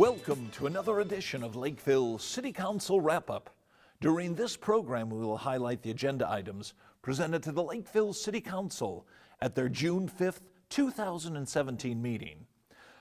Welcome to another edition of Lakeville City Council Wrap-Up. During this program, we will highlight the agenda items presented to the Lakeville City Council at their June 5th, 2017 meeting.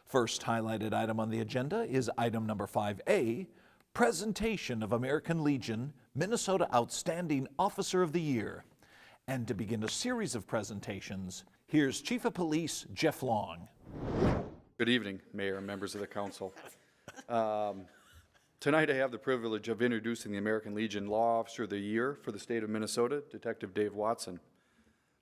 First highlighted item on the agenda is item number 5A, presentation of American Legion Minnesota Outstanding Officer of the Year. And to begin a series of presentations, here's Chief of Police Jeff Long. Good evening, Mayor and members of the council. Tonight I have the privilege of introducing the American Legion Law Officer of the Year for the state of Minnesota, Detective Dave Watson.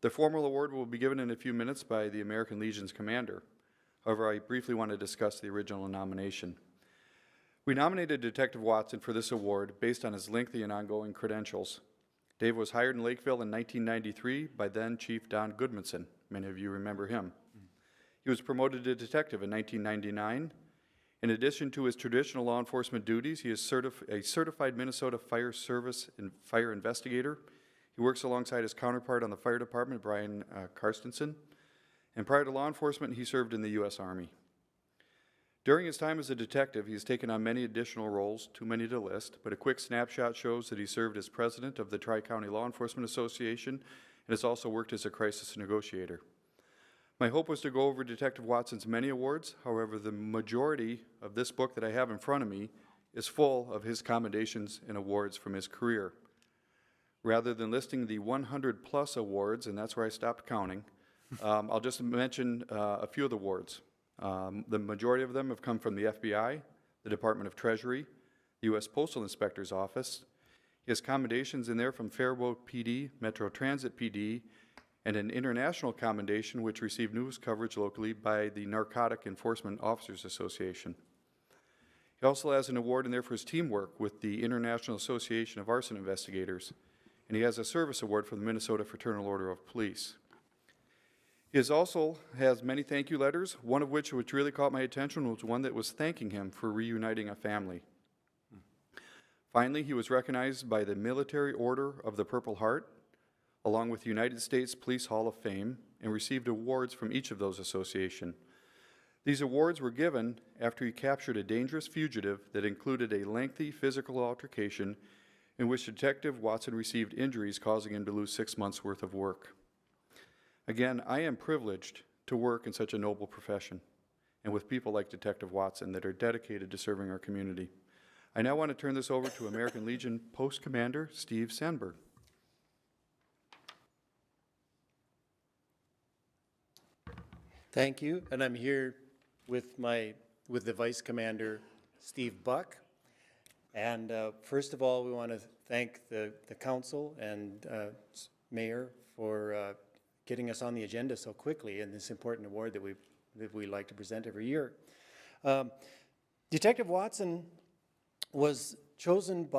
The formal award will be given in a few minutes by the American Legion's commander. However, I briefly want to discuss the original nomination. We nominated Detective Watson for this award based on his lengthy and ongoing credentials. Dave was hired in Lakeville in 1993 by then Chief Don Goodmanson. Many of you remember him. He was promoted to detective in 1999. In addition to his traditional law enforcement duties, he is a certified Minnesota Fire Service and fire investigator. He works alongside his counterpart on the fire department, Brian Karstensen. And prior to law enforcement, he served in the U.S. Army. During his time as a detective, he has taken on many additional roles, too many to list, but a quick snapshot shows that he served as president of the Tri-County Law Enforcement Association and has also worked as a crisis negotiator. My hope was to go over Detective Watson's many awards. However, the majority of this book that I have in front of me is full of his commendations and awards from his career. Rather than listing the 100+ awards, and that's where I stopped counting, I'll just mention a few of the awards. The majority of them have come from the FBI, the Department of Treasury, the U.S. Postal Inspector's Office. He has commendations in there from Faribault PD, Metro Transit PD, and an international commendation which received news coverage locally by the Narcotic Enforcement Officers Association. He also has an award in there for his teamwork with the International Association of Arson Investigators, and he has a service award from the Minnesota Fraternal Order of Police. He also has many thank you letters, one of which really caught my attention was one that was thanking him for reuniting a family. Finally, he was recognized by the Military Order of the Purple Heart, along with the United States Police Hall of Fame, and received awards from each of those associations. These awards were given after he captured a dangerous fugitive that included a lengthy physical altercation in which Detective Watson received injuries causing him to lose 6 months' worth of work. Again, I am privileged to work in such a noble profession and with people like Detective Watson that are dedicated to serving our community. I now want to turn this over to American Legion Post Commander Steve Sandberg. Thank you, and I'm here with the Vice Commander, Steve Buck. And first of all, we want to thank the council and Mayor for getting us on the agenda so quickly in this important award that we like to present every year. Detective Watson was chosen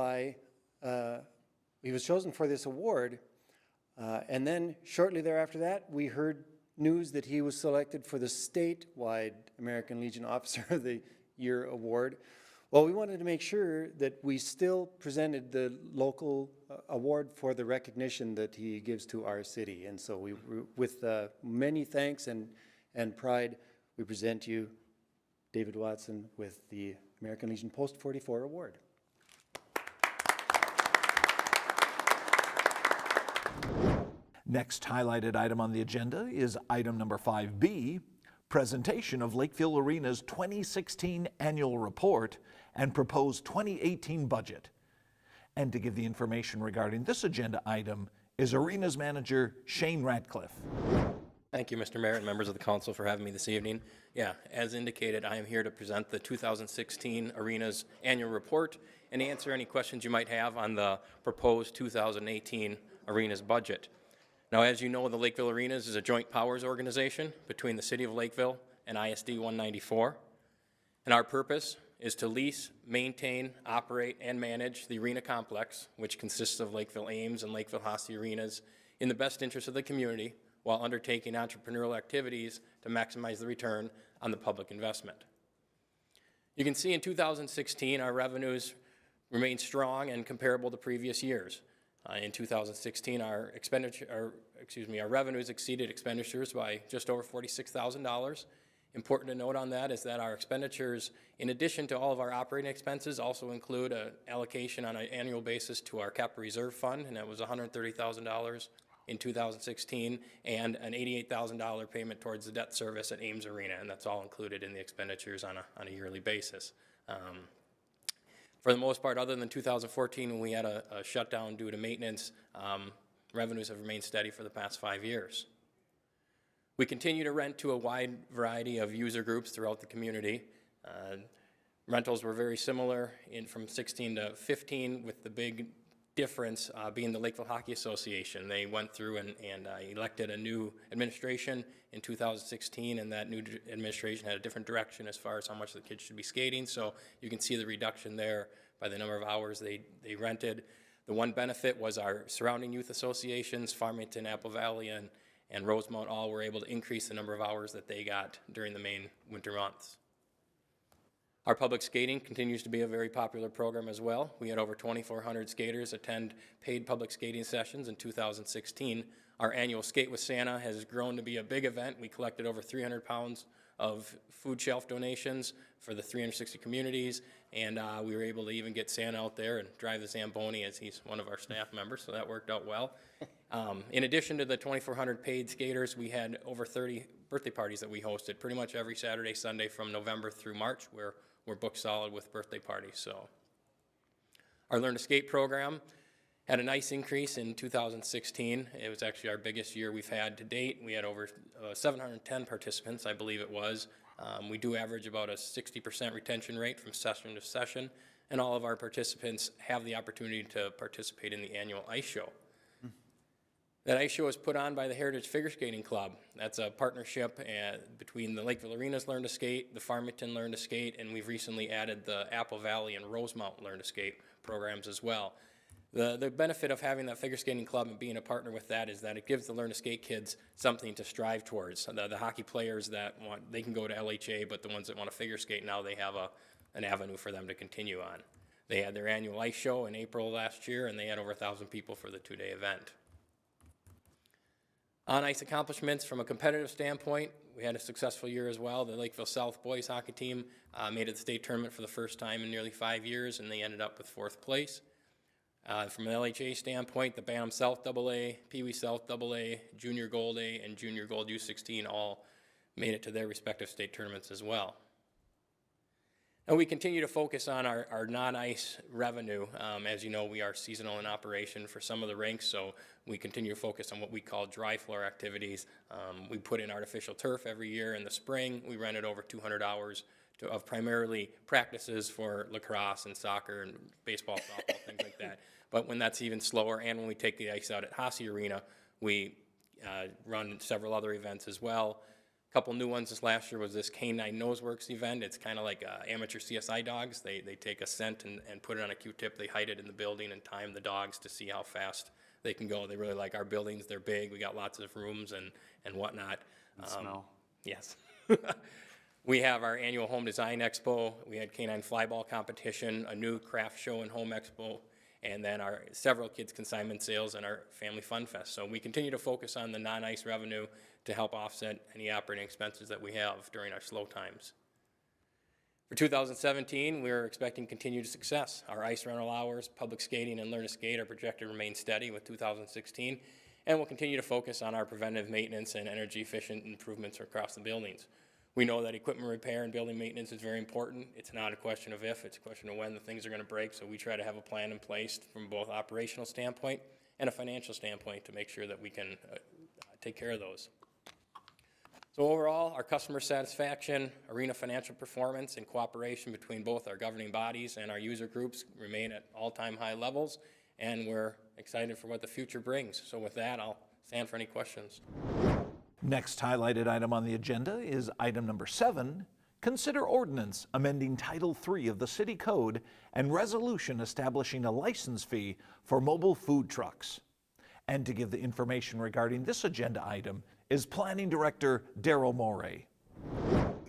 he was chosen for this award, and then shortly thereafter that, we heard news that he was selected for the statewide American Legion Officer of the Year award. Well, we wanted to make sure that we still presented the local award for the recognition that he gives to our city. And so with many thanks and pride, we present you David Watson with the American Legion Post 44 Award. Next highlighted item on the agenda is item number 5B, presentation of Lakeville Arena's 2016 annual report and proposed 2018 budget. And to give the information regarding this agenda item is Arena's manager, Shane Ratcliffe. Thank you, Mr. Mayor and members of the council for having me this evening. Yeah, as indicated, I am here to present the 2016 Arena's annual report and answer any questions you might have on the proposed 2018 Arena's budget. Now, as you know, the Lakeville Arenas is a joint powers organization between the City of Lakeville and ISD 194. And our purpose is to lease, maintain, operate, and manage the arena complex, which consists of Lakeville Ames and Lakeville Hosty Arenas, in the best interest of the community while undertaking entrepreneurial activities to maximize the return on the public investment. You can see in 2016, our revenues remained strong and comparable to previous years. In 2016, our revenues exceeded expenditures by just over $46,000, Important to note on that is that our expenditures, in addition to all of our operating expenses, also include an allocation on an annual basis to our capital reserve fund, and that was $130,000 in 2016, and an $88,000 payment towards the debt service at Ames Arena, and that's all included in the expenditures on a yearly basis. For the most part, other than 2014, when we had a shutdown due to maintenance, revenues have remained steady for the past 5 years. We continue to rent to a wide variety of user groups throughout the community. Rentals were very similar from 16 to 15, with the big difference being the Lakeville Hockey Association. They went through and elected a new administration in 2016, and that new administration had a different direction as far as how much the kids should be skating. So you can see the reduction there by the number of hours they rented. The one benefit was our surrounding youth associations, Farmington, Apple Valley, and Rosemount, all were able to increase the number of hours that they got during the main winter months. Our public skating continues to be a very popular program as well. We had over 2,400 skaters attend paid public skating sessions in 2016. Our annual Skate with Santa has grown to be a big event. We collected over 300 pounds of food shelf donations for the 360 communities, and we were able to even get Santa out there and drive the Zamboni, as he's one of our staff members, so that worked out well. In addition to the 2,400 paid skaters, we had over 30 birthday parties that we hosted pretty much every Saturday, Sunday from November through March, where we're booked solid with birthday parties. So our Learn to Skate program had a nice increase in 2016. It was actually our biggest year we've had to date. We had over 710 participants, I believe it was. We do average about a 60% retention rate from session to session, and all of our participants have the opportunity to participate in the annual ice show. That ice show is put on by the Heritage Figure Skating Club. That's a partnership between the Lakeville Arena's Learn to Skate, the Farmington Learn to Skate, and we've recently added the Apple Valley and Rosemount Learn to Skate programs as well. The benefit of having that figure skating club and being a partner with that is that it gives the Learn to Skate kids something to strive towards. The hockey players that want, they can go to LHA, but the ones that want to figure skate now, they have an avenue for them to continue on. They had their annual ice show in April last year, and they had over 1,000 people for the 2-day event. On ice accomplishments from a competitive standpoint, we had a successful year as well. The Lakeville South boys hockey team made it to the state tournament for the first time in nearly 5 years, and they ended up with 4th place. From an LHA standpoint, the Bantam South AA, Pee Wee South AA, Junior Gold A, and Junior Gold U16 all made it to their respective state tournaments as well. And we continue to focus on our non-ice revenue. As you know, we are seasonal in operation for some of the rinks, so we continue to focus on what we call dry floor activities. We put in artificial turf every year in the spring. We rented over 200 hours of primarily practices for lacrosse and soccer and baseball, softball, things like that. But when that's even slower, and when we take the ice out at Hasse Arena, we run several other events as well. A couple new ones this last year was this Canine Noseworks event. It's kind of like amateur CSI dogs. They take a scent and put it on a Q-tip. They hide it in the building and time the dogs to see how fast they can go. They really like our buildings. They're big. We got lots of rooms and whatnot. And smell. Yes. We have our annual Home Design Expo. We had Canine Flyball Competition, a new craft show and home expo, and then our several kids consignment sales and our Family Fun Fest. So we continue to focus on the non-ice revenue to help offset any operating expenses that we have during our slow times. For 2017, we're expecting continued success. Our ice rental hours, public skating, and Learn to Skate are projected to remain steady with 2016, and we'll continue to focus on our preventive maintenance and energy efficient improvements across the buildings. We know that equipment repair and building maintenance is very important. It's not a question of if, it's a question of when the things are going to break, so we try to have a plan in place from both operational standpoint and a financial standpoint to make sure that we can take care of those. So overall, our customer satisfaction, arena financial performance, and cooperation between both our governing bodies and our user groups remain at all-time high levels, and we're excited for what the future brings. So with that, I'll stand for any questions. Next highlighted item on the agenda is item number 7, consider ordinance amending Title III of the City Code and resolution establishing a license fee for mobile food trucks. And to give the information regarding this agenda item is Planning Director Daryl Morey.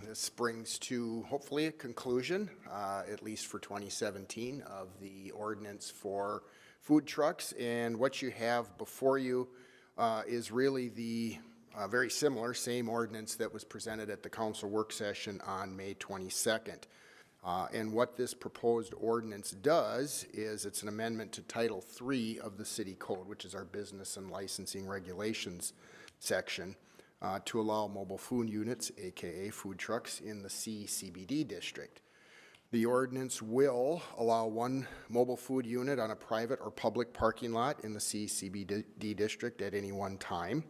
This brings to hopefully a conclusion, at least for 2017, of the ordinance for food trucks. And what you have before you is really the very similar, same ordinance that was presented at the council work session on May 22nd. And what this proposed ordinance does is it's an amendment to Title III of the City Code, which is our business and licensing regulations section, to allow mobile food units, AKA food trucks, in the CBD district. The ordinance will allow one mobile food unit on a private or public parking lot in the CBD district at any one time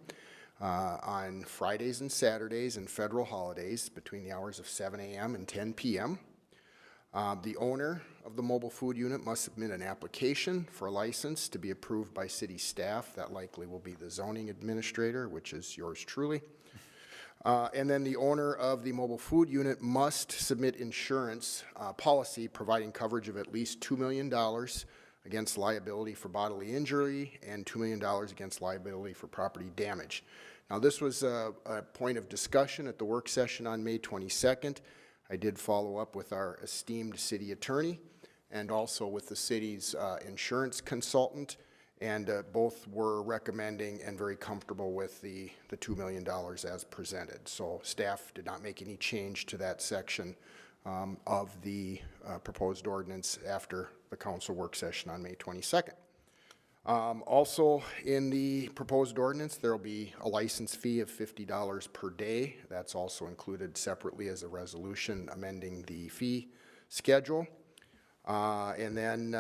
on Fridays and Saturdays and federal holidays between the hours of 7 a.m. and 10 p.m. The owner of the mobile food unit must submit an application for a license to be approved by city staff. That likely will be the zoning administrator, which is yours truly. And then the owner of the mobile food unit must submit insurance policy providing coverage of at least $2 million against liability for bodily injury and $2 million against liability for property damage. Now, this was a point of discussion at the work session on May 22nd. I did follow up with our esteemed city attorney and also with the city's insurance consultant, and both were recommending and very comfortable with the $2 million as presented. So staff did not make any change to that section of the proposed ordinance after the council work session on May 22nd. Also in the proposed ordinance, there will be a license fee of $50 per day. That's also included separately as a resolution amending the fee schedule. And then,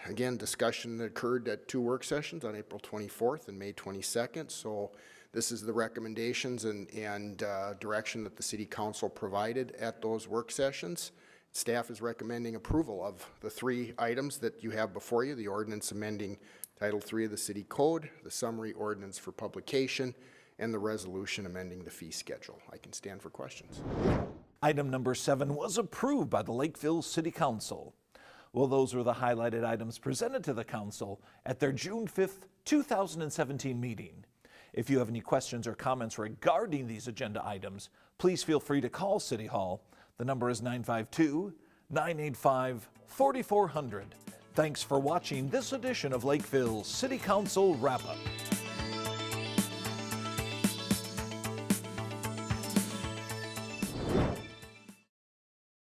again, discussion that occurred at 2 work sessions on April 24th and May 22nd. So this is the recommendations and direction that the City Council provided at those work sessions. Staff is recommending approval of the 3 items that you have before you: the ordinance amending Title III of the City Code, the summary ordinance for publication, and the resolution amending the fee schedule. I can stand for questions. Item number 7 was approved by the Lakeville City Council. Well, those were the highlighted items presented to the council at their June 5th, 2017 meeting. If you have any questions or comments regarding these agenda items, please feel free to call City Hall. The number is 952-985-4400. Thanks for watching this edition of Lakeville City Council Wrap-Up.